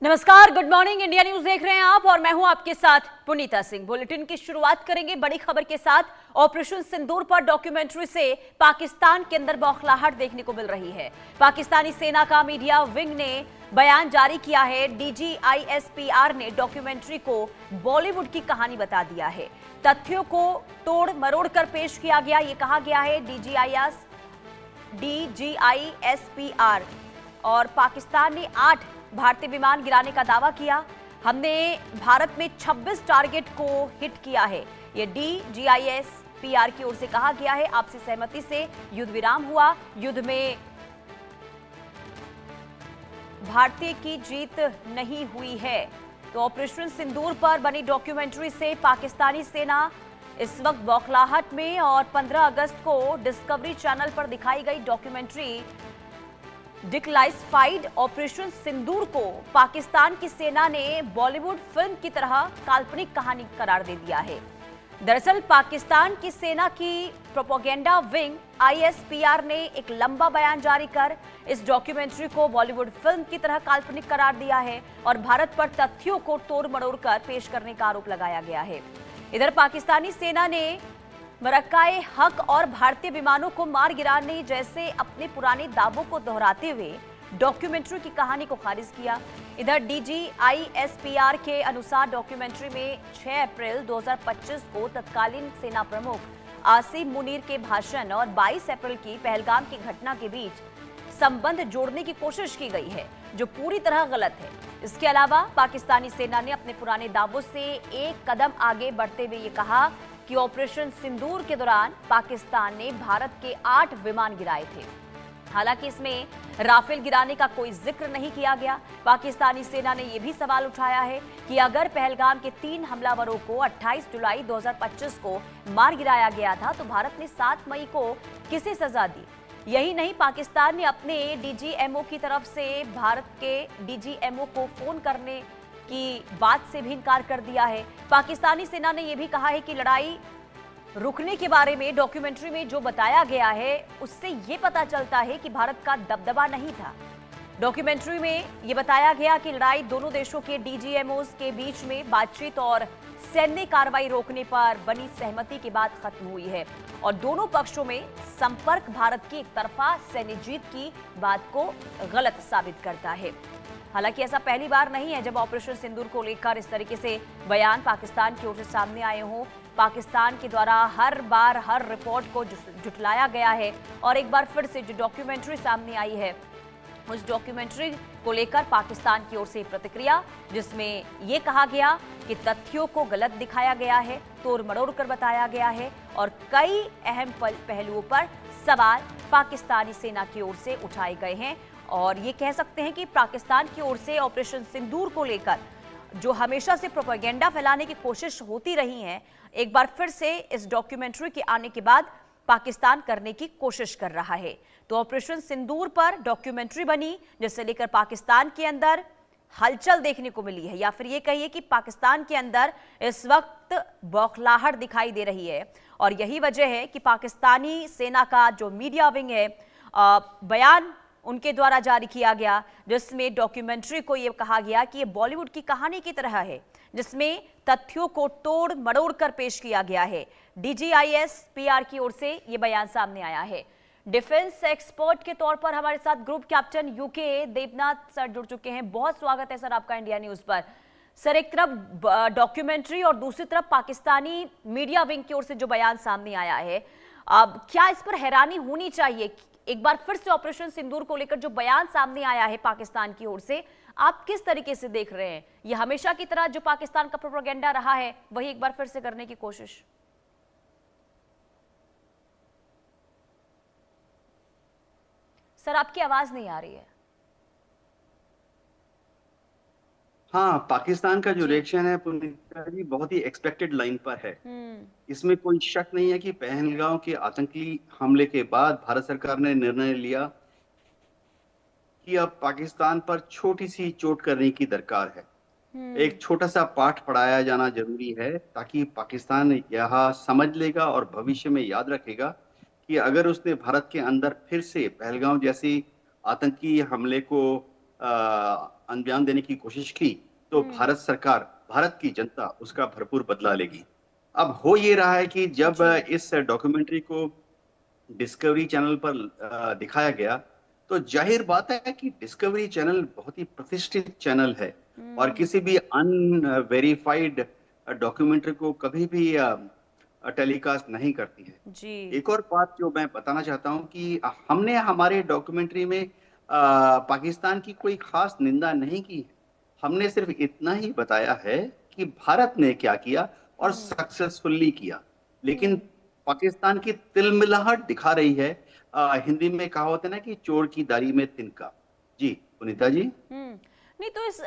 नमस्कार, good morning. India news देख रहे हैं आप और मैं हूं आपके साथ पुनीता सिंह। बुलेटिन की शुरुआत करेंगे बड़ी खबर के साथ। ऑपरेशन सिंदूर पर डॉक्यूमेंट्री से पाकिस्तान के अंदर बौखलाहट देखने को मिल रही है। पाकिस्तानी सेना का मीडिया विंग ने बयान जारी किया है। DGISPR ने डॉक्यूमेंट्री को बॉलीवुड की कहानी बता दिया है। तथ्यों को तोड़ मरोड़ कर पेश किया गया, ये कहा गया है DGISPR। और पाकिस्तान ने 8 भारतीय विमान गिराने का दावा किया। हमने भारत में 26 टारगेट को हिट किया है, ये DGISPR की ओर से कहा गया है। आपसी सहमति से युद्ध विराम हुआ। युद्ध में भारतीय की जीत नहीं हुई है। तो ऑपरेशन सिंदूर पर बनी डॉक्यूमेंट्री से पाकिस्तानी सेना इस वक्त बौखलाहट में, और 15 अगस्त को डिस्कवरी चैनल पर दिखाई गई डॉक्यूमेंट्री डिक्लासिफाइड ऑपरेशन सिंदूर को पाकिस्तान की सेना ने बॉलीवुड फिल्म की तरह काल्पनिक कहानी करार दे दिया है। दरअसल पाकिस्तान की सेना की प्रोपेगेंडा विंग ISPR ने एक लंबा बयान जारी कर इस डॉक्यूमेंट्री को बॉलीवुड फिल्म की तरह काल्पनिक करार दिया है और भारत पर तथ्यों को तोड़ मरोड़ कर पेश करने का आरोप लगाया गया है। इधर पाकिस्तानी सेना ने मरक्काए हक और भारतीय विमानों को मार गिराने जैसे अपने पुराने दावों को दोहराते हुए डॉक्यूमेंट्री की कहानी को खारिज किया। इधर DGISPR के अनुसार डॉक्यूमेंट्री में 6 अप्रैल 2025 को तत्कालीन सेना प्रमुख आसिम मुनीर के भाषण और 22 अप्रैल की पहलगाम की घटना के बीच संबंध जोड़ने की कोशिश की गई है, जो पूरी तरह गलत है। इसके अलावा पाकिस्तानी सेना ने अपने पुराने दावों से एक कदम आगे बढ़ते हुए ये कहा कि ऑपरेशन सिंदूर के दौरान पाकिस्तान ने भारत के 8 विमान गिराए थे। हालांकि इसमें राफेल गिराने का कोई जिक्र नहीं किया गया। पाकिस्तानी सेना ने यह भी सवाल उठाया है कि अगर पहलगाम के 3 हमलावरों को 28 जुलाई 2025 को मार गिराया गया था तो भारत ने 7 मई को किसे सजा दी। यही नहीं, पाकिस्तान ने अपने DGMO की तरफ से भारत के DGMO को फोन करने की बात से भी इनकार कर दिया है। पाकिस्तानी सेना ने यह भी कहा है कि लड़ाई रुकने के बारे में डॉक्यूमेंट्री में जो बताया गया है उससे यह पता चलता है कि भारत का दबदबा नहीं था। डॉक्यूमेंट्री में यह बताया गया कि लड़ाई दोनों देशों के DGMOs के बीच में बातचीत और सैन्य कार्रवाई रोकने पर बनी सहमति के बाद खत्म हुई है और दोनों पक्षों में संपर्क भारत की एकतरफा सैन्य जीत की बात को गलत साबित करता है। हालांकि ऐसा पहली बार नहीं है जब ऑपरेशन सिंदूर को लेकर इस तरीके से बयान पाकिस्तान की ओर से सामने आए हों। पाकिस्तान के द्वारा हर बार हर रिपोर्ट को जुटलाया गया है और एक बार फिर से जो डॉक्यूमेंट्री सामने आई है उस डॉक्यूमेंट्री को लेकर पाकिस्तान की ओर से प्रतिक्रिया, जिसमें यह कहा गया कि तथ्यों को गलत दिखाया गया है, तोड़ मरोड़ कर बताया गया है और कई अहम पहलुओं पर सवाल पाकिस्तानी सेना की ओर से उठाए गए हैं। और ये कह सकते हैं कि पाकिस्तान की ओर से ऑपरेशन सिंदूर को लेकर जो हमेशा से प्रोपेगेंडा फैलाने की कोशिश होती रही है, एक बार फिर से इस डॉक्यूमेंट्री के आने के बाद पाकिस्तान करने की कोशिश कर रहा है। तो ऑपरेशन सिंदूर पर डॉक्यूमेंट्री बनी जिसे लेकर पाकिस्तान के अंदर हलचल देखने को मिली है, या फिर ये कहिए कि पाकिस्तान के अंदर इस वक्त बौखलाहट दिखाई दे रही है। और यही वजह है कि पाकिस्तानी सेना का जो मीडिया विंग है, बयान उनके द्वारा जारी किया गया जिसमें डॉक्यूमेंट्री को यह कहा गया कि ये बॉलीवुड की कहानी की तरह है, जिसमें तथ्यों को तोड़ मरोड़ कर पेश किया गया है। DGISPR की ओर से यह बयान सामने आया है। डिफेंस एक्सपर्ट के तौर पर हमारे साथ group captain UK Devnath sir जुड़ चुके हैं। बहुत स्वागत है सर आपका इंडिया न्यूज पर। सर, एक तरफ डॉक्यूमेंट्री और दूसरी तरफ पाकिस्तानी मीडिया विंग की ओर से जो बयान सामने आया है, अब क्या इस पर हैरानी होनी चाहिए? एक बार फिर से ऑपरेशन सिंदूर को लेकर जो बयान सामने आया है पाकिस्तान की ओर से, आप किस तरीके से देख रहे हैं? ये हमेशा की तरह जो पाकिस्तान का प्रोपेगेंडा रहा है वही एक बार फिर से करने की कोशिश? सर, आपकी आवाज नहीं आ रही है। हाँ, पाकिस्तान का जो रिएक्शन है पुनीता जी बहुत ही एक्सपेक्टेड लाइन पर है। इसमें कोई शक नहीं है कि पहलगाम के आतंकी हमले के बाद भारत सरकार ने निर्णय लिया कि अब पाकिस्तान पर छोटी सी चोट करने की दरकार है। एक छोटा सा पाठ पढ़ाया जाना जरूरी है ताकि पाकिस्तान यह समझ लेगा और भविष्य में याद रखेगा कि अगर उसने भारत के अंदर फिर से पहलगाम जैसी आतंकी हमले को अंजाम देने की कोशिश की, तो भारत सरकार, भारत की जनता उसका भरपूर बदला लेगी। अब हो ये रहा है कि जब जी। इस डॉक्यूमेंट्री को डिस्कवरी चैनल पर दिखाया गया, तो जाहिर बात है कि डिस्कवरी चैनल बहुत ही प्रतिष्ठित चैनल है और किसी भी अनवेरीफाइड डॉक्यूमेंट्री को कभी भी टेलीकास्ट नहीं करती है। जी। एक और बात जो मैं बताना चाहता हूं कि हमने हमारे डॉक्यूमेंट्री में पाकिस्तान की कोई खास निंदा नहीं की है। हमने सिर्फ इतना ही बताया है कि भारत ने क्या किया और सक्सेसफुली किया। लेकिन पाकिस्तान की तिलमिलाहट दिखा रही है। हिंदी में कहावत है ना कि चोर की दाढ़ी में तिनका। जी पुनीता जी। नहीं तो इस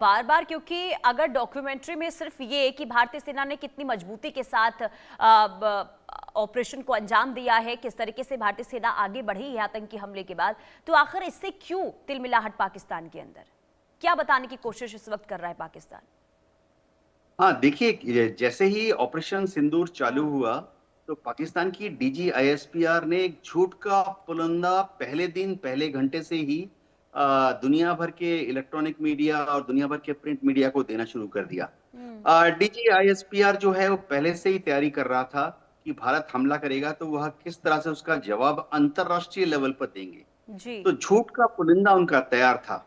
बार बार, क्योंकि अगर डॉक्यूमेंट्री में सिर्फ ये कि भारतीय सेना ने कितनी मजबूती के साथ ऑपरेशन को अंजाम दिया है, किस तरीके से भारतीय सेना आगे बढ़ी है आतंकी हमले के बाद, तो आखिर इससे क्यों तिलमिलाहट पाकिस्तान के अंदर? क्या बताने की कोशिश इस वक्त कर रहा है पाकिस्तान? हाँ देखिए, जैसे ही ऑपरेशन सिंदूर चालू हुआ, तो पाकिस्तान की DGISPR ने एक झूठ का पुलंदा पहले दिन पहले घंटे से ही दुनिया भर के इलेक्ट्रॉनिक मीडिया और दुनिया भर के प्रिंट मीडिया को देना शुरू कर दिया। DGISPR जो है वो पहले से ही तैयारी कर रहा था कि भारत हमला करेगा तो वह किस तरह से उसका जवाब अंतरराष्ट्रीय लेवल पर देंगे। जी। तो झूठ का पुलिंदा उनका तैयार था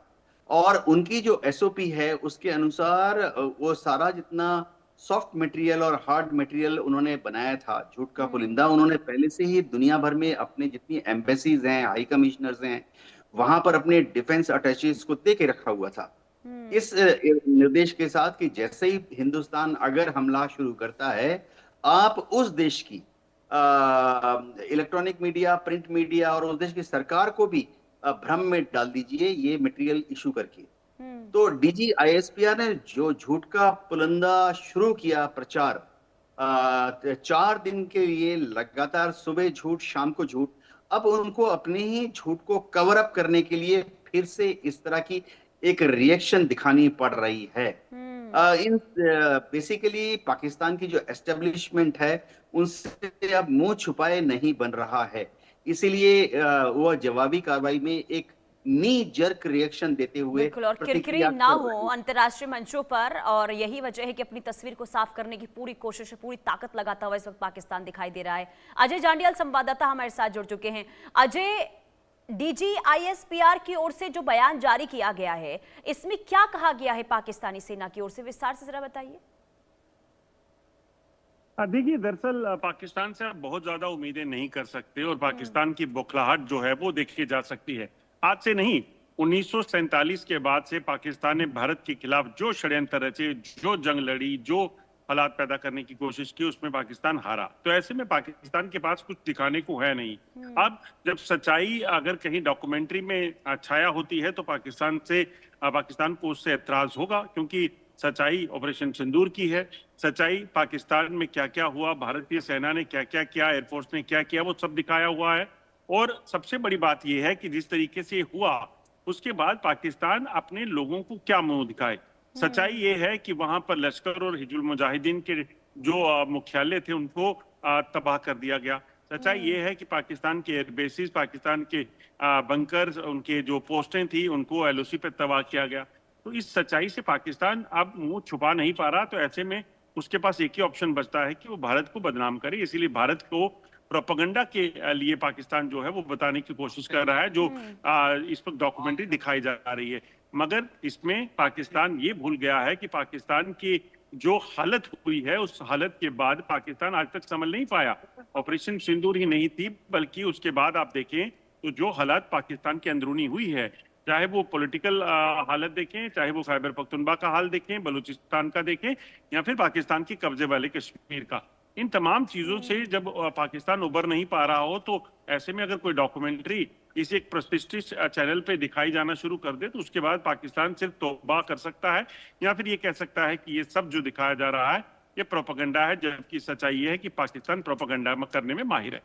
और उनकी जो SOP है उसके अनुसार वो सारा जितना सॉफ्ट मटेरियल और हार्ड मटेरियल उन्होंने बनाया था, झूठ का पुलिंदा उन्होंने पहले से ही दुनिया भर में अपने जितनी एम्बेसीज हैं, हाई कमिश्नर्स हैं, वहां पर अपने डिफेंस अटैचेस को दे के रखा हुआ था। इस निर्देश के साथ कि जैसे ही हिंदुस्तान अगर हमला शुरू करता है, आप उस देश की इलेक्ट्रॉनिक मीडिया, प्रिंट मीडिया और उस देश की सरकार को भी भ्रम में डाल दीजिए ये मटेरियल इशू करके। तो DGISPR ने जो झूठ का पुलंदा शुरू किया प्रचार, 4 दिन के लिए लगातार सुबह झूठ शाम को झूठ, अब उनको अपने ही झूठ को कवर अप करने के लिए फिर से इस तरह की एक रिएक्शन दिखानी पड़ रही है। इन बेसिकली पाकिस्तान की जो एस्टेब्लिशमेंट है उनसे अब मुंह छुपाए नहीं बन रहा है, इसीलिए वह जवाबी कार्रवाई में एक नी जर्क रिएक्शन देते हुए बिल्कुल, और किरकिरी प्रतिक्रिया ना कर हो रही है। अंतर्राष्ट्रीय मंचों पर, और यही वजह है कि अपनी तस्वीर को साफ करने की पूरी कोशिश है, पूरी ताकत लगाता हुआ इस वक्त पाकिस्तान दिखाई दे रहा है। अजय जांडियाल संवाददाता हमारे साथ जुड़ चुके हैं। अजय, DGISPR की ओर से जो बयान जारी किया गया है, इसमें क्या कहा गया है पाकिस्तानी सेना की ओर से, विस्तार से जरा बताइए। देखिए, दरअसल पाकिस्तान से आप बहुत ज्यादा उम्मीदें नहीं कर सकते और पाकिस्तान की बौखलाहट जो है वो देखी जा सकती है। आज से नहीं, 1947 के बाद से पाकिस्तान ने भारत के खिलाफ जो षड्यंत्र रचे, जो जंग लड़ी, जो हालात पैदा करने की कोशिश की, उसमें पाकिस्तान हारा। तो ऐसे में पाकिस्तान के पास कुछ दिखाने को है नहीं। अब जब सच्चाई अगर कहीं डॉक्यूमेंट्री में छाया होती है तो पाकिस्तान को उससे एतराज होगा, क्योंकि सच्चाई ऑपरेशन सिंदूर की है। सच्चाई पाकिस्तान में क्या क्या हुआ, भारतीय सेना ने क्या क्या किया, एयरफोर्स ने क्या किया, वो सब दिखाया हुआ है। और सबसे बड़ी बात यह है कि जिस तरीके से हुआ उसके बाद पाकिस्तान अपने लोगों को क्या मुंह दिखाए। सच्चाई ये है कि वहां पर लश्कर और हिजबुल मुजाहिदीन के जो मुख्यालय थे उनको तबाह कर दिया गया। सच्चाई ये है कि पाकिस्तान के एयरबेसिस, पाकिस्तान के बंकर्स, उनके जो पोस्टें थी उनको LOC पे तबाह किया गया। तो इस सच्चाई से पाकिस्तान अब मुंह छुपा नहीं पा रहा। तो ऐसे में उसके पास एक ही ऑप्शन बचता है कि वो भारत को बदनाम करे। इसीलिए भारत को प्रोपेगेंडा के लिए पाकिस्तान जो है वो बताने की कोशिश कर रहा है, जो इस पर डॉक्यूमेंट्री दिखाई जा रही है। मगर इसमें पाकिस्तान ये भूल गया है कि पाकिस्तान की जो हालत हुई है उस हालत के बाद पाकिस्तान आज तक संभल नहीं पाया। ऑपरेशन सिंदूर ही नहीं थी, बल्कि उसके बाद आप देखें तो जो हालात पाकिस्तान के अंदरूनी हुई है, चाहे वो पॉलिटिकल हालत देखें, चाहे वो खैबर पख्तूनख्वा का हाल देखें, बलूचिस्तान का देखें, या फिर पाकिस्तान के कब्जे वाले कश्मीर का, इन तमाम चीजों से जब पाकिस्तान उबर नहीं पा रहा हो, तो ऐसे में अगर कोई डॉक्यूमेंट्री इसी एक प्रतिष्ठित चैनल पे दिखाई जाना शुरू कर दे तो उसके बाद पाकिस्तान सिर्फ तौबा कर सकता है, या फिर ये कह सकता है कि ये सब जो दिखाया जा रहा है ये प्रोपेगेंडा है, जबकि सच्चाई ये है कि पाकिस्तान प्रोपेगेंडा करने में माहिर है।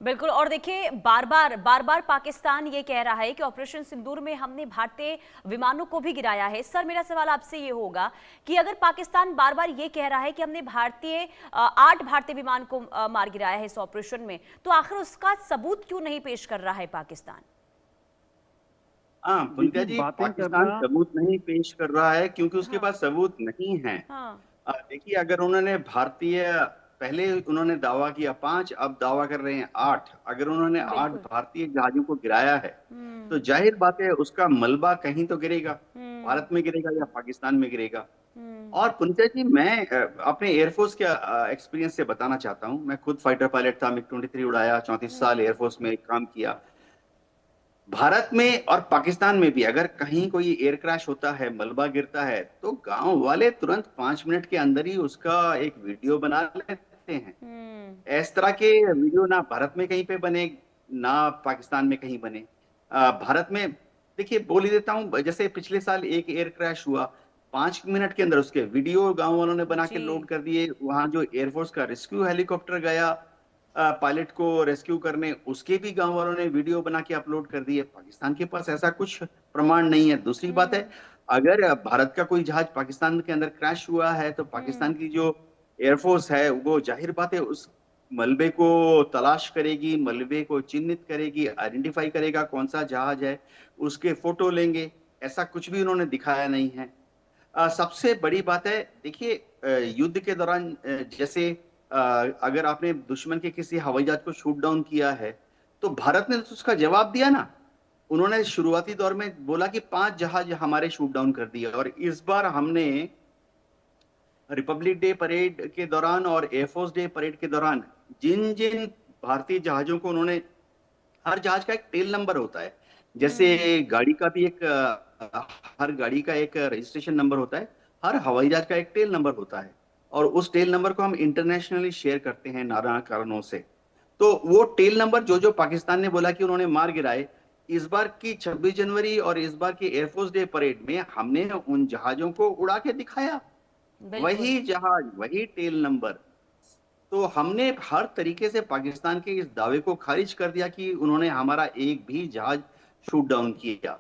बिल्कुल, और देखिए बार बार पाकिस्तान ये कह रहा है कि ऑपरेशन सिंदूर में हमने भारतीय विमानों को भी गिराया है। सर, मेरा सवाल आपसे ये होगा कि अगर पाकिस्तान बार बार ये कह रहा है कि हमने 8 भारतीय विमान को मार गिराया है इस ऑपरेशन में, तो आखिर उसका सबूत क्यों नहीं पेश कर रहा है पाकिस्तान? हाँ पुनिता देखिए, जी, बातें पाकिस्तान करना। सबूत नहीं पेश कर रहा है क्योंकि उसके हाँ। पास सबूत नहीं है। हाँ। देखिए, अगर उन्होंने पहले उन्होंने दावा किया 5, अब दावा कर रहे हैं 8। अगर उन्होंने 8 बिल्कुल। भारतीय जहाजों को गिराया है तो हम्म। जाहिर बात है उसका मलबा कहीं तो गिरेगा। हम्म। भारत में गिरेगा या पाकिस्तान में गिरेगा। हम्म। और पुनिता जी, मैं अपने एयरफोर्स के एक्सपीरियंस से बताना चाहता हूँ। मैं खुद फाइटर पायलट था, MiG-23 उड़ाया, 34 साल एयरफोर्स में काम किया। भारत में और पाकिस्तान में भी अगर कहीं कोई एयर क्रैश होता है, मलबा गिरता है, तो गांव वाले तुरंत 5 मिनट के अंदर ही उसका एक वीडियो बना लेते हैं। हम्म। इस तरह के वीडियो ना भारत में कहीं पे बने, ना पाकिस्तान में कहीं बने। भारत में देखिए, बोल ही देता हूँ, जैसे पिछले साल एक एयर क्रैश हुआ, 5 मिनट के अंदर उसके वीडियो गांव वालों ने बना के जी। लोड कर दिए। वहां जो एयरफोर्स का रेस्क्यू हेलीकॉप्टर गया पायलट को रेस्क्यू करने, उसके भी गांव वालों ने वीडियो बना के अपलोड कर दिए। पाकिस्तान के पास ऐसा कुछ प्रमाण नहीं है। दूसरी बात है, हम्म। अगर भारत का कोई जहाज पाकिस्तान के अंदर क्रैश हुआ है तो हम्म। पाकिस्तान की जो एयरफोर्स है वो जाहिर बात है उस मलबे को तलाश करेगी, मलबे को चिन्हित करेगी, आइडेंटिफाई करेगा कौन सा जहाज है, उसके फोटो लेंगे। ऐसा कुछ भी उन्होंने दिखाया नहीं है। सबसे बड़ी बात है, देखिए, युद्ध के दौरान जैसे अगर आपने दुश्मन के किसी हवाई जहाज को शूट डाउन किया है तो भारत ने तो उसका जवाब दिया ना। उन्होंने शुरुआती दौर में बोला कि 5 जहाज हमारे शूट डाउन कर दिए, और इस बार हमने रिपब्लिक डे परेड के दौरान और एयरफोर्स डे परेड के दौरान जिन जिन भारतीय जहाजों को उन्होंने, हर जहाज का एक टेल नंबर होता है, जैसे हम्म। गाड़ी का भी एक हर गाड़ी का एक रजिस्ट्रेशन नंबर होता है, हर हवाई जहाज का एक टेल नंबर होता है। और उस टेल नंबर को हम इंटरनेशनली शेयर करते हैं नाना कारणों से। तो वो टेल नंबर जो जो पाकिस्तान ने बोला कि उन्होंने मार गिराए, इस बार की 26 जनवरी और इस बार की एयरफोर्स डे परेड में हमने उन जहाजों को उड़ा के दिखाया। बिल्कुल। वही जहाज, वही टेल नंबर। तो हमने हर तरीके से पाकिस्तान के इस दावे को खारिज कर दिया कि उन्होंने हमारा एक भी जहाज शूट डाउन किया।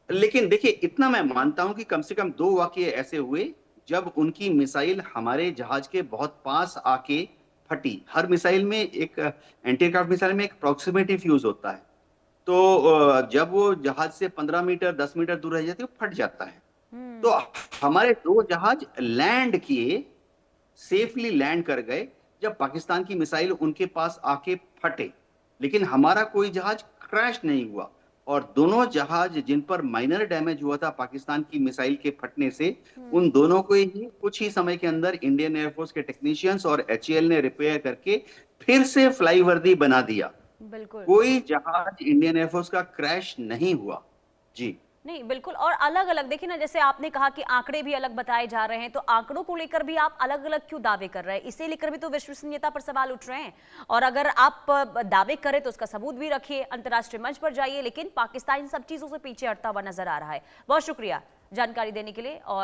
लेकिन देखिए, इतना मैं मानता हूं कि कम से कम 2 वाकये ऐसे हुए जब उनकी मिसाइल हमारे जहाज के बहुत पास आके फटी। हर मिसाइल में एक एंटी एयरक्राफ्ट मिसाइल में एक प्रॉक्सिमिटी फ्यूज होता है। तो जब वो जहाज से 15 मीटर 10 मीटर दूर रह जाती है, वो फट जाता है। तो हम्म। हमारे 2 जहाज लैंड किए, सेफली लैंड कर गए जब पाकिस्तान की मिसाइल उनके पास आके फटे। लेकिन हमारा कोई जहाज क्रैश नहीं हुआ। और दोनों जहाज जिन पर माइनर डैमेज हुआ था पाकिस्तान की मिसाइल के फटने से, उन दोनों को ही कुछ ही समय के अंदर इंडियन एयरफोर्स के टेक्नीशियंस और HAL ने रिपेयर करके फिर से फ्लाई वर्दी बना दिया। बिल्कुल। कोई जहाज इंडियन एयरफोर्स का क्रैश नहीं हुआ। जी। नहीं, बिल्कुल। और अलग अलग देखिए ना, जैसे आपने कहा कि आंकड़े भी अलग बताए जा रहे हैं, तो आंकड़ों को लेकर भी आप अलग अलग क्यों दावे कर रहे हैं? इसे लेकर भी तो विश्वसनीयता पर सवाल उठ रहे हैं। और अगर आप दावे करें तो उसका सबूत भी रखिए, अंतर्राष्ट्रीय मंच पर जाइए। लेकिन पाकिस्तान इन सब चीजों से पीछे हटता हुआ नजर आ रहा है। बहुत शुक्रिया जानकारी देने के लिए। और